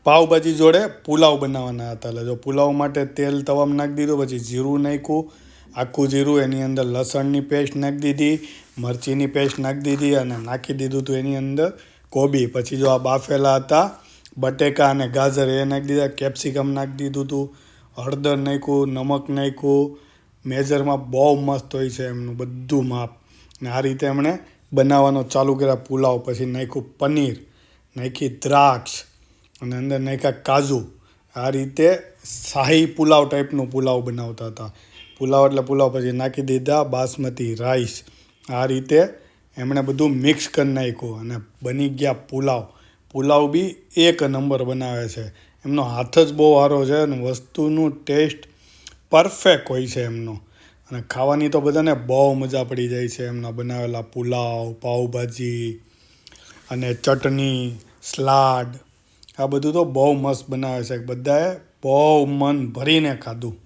પાવભાજી જોડે પુલાવ બનાવવાના હતા. એટલે જો પુલાવ માટે તેલ તવામાં નાખી દીધું, પછી જીરું નાખ્યું, આખું જીરું, એની અંદર લસણની પેસ્ટ નાખી દીધી, મરચીની પેસ્ટ નાખી દીધી અને નાખી દીધું હતું એની અંદર કોબી. પછી જો આ બાફેલા હતા બટેકા અને ગાજર એ નાખી દીધા, કેપ્સિકમ નાખી દીધું હતું, હળદર નાખ્યું, નમક નાખ્યું, મેજરમાં બહુ મસ્ત હોય છે એમનું બધું માપ. ને આ રીતે એમણે બનાવવાનો ચાલુ કર્યા પુલાવ. પછી નાખ્યું પનીર, નાખી દ્રાક્ષ અને અંદર નાખ્યા કાજુ. આ રીતે શાહી પુલાવ ટાઈપનું પુલાવ બનાવતા હતા. પુલાવ એટલે પુલાવ. પછી નાખી દીધા બાસમતી રાઈસ. આ રીતે એમણે બધું મિક્સ કરી નાખ્યું અને બની ગયા પુલાવ. પુલાવ બી એક નંબર બનાવે છે. એમનો હાથ જ બહુ સારો છે અને વસ્તુનું ટેસ્ટ પરફેક્ટ હોય છે એમનો. અને ખાવાની તો બધાને બહુ મજા પડી જાય છે એમના બનાવેલા પુલાવ, પાવભાજી અને ચટણી, સલાડ. આ બધું તો બહુ મસ્ત બનાવે છે. બધાએ બહુ મન ભરીને ખાધું.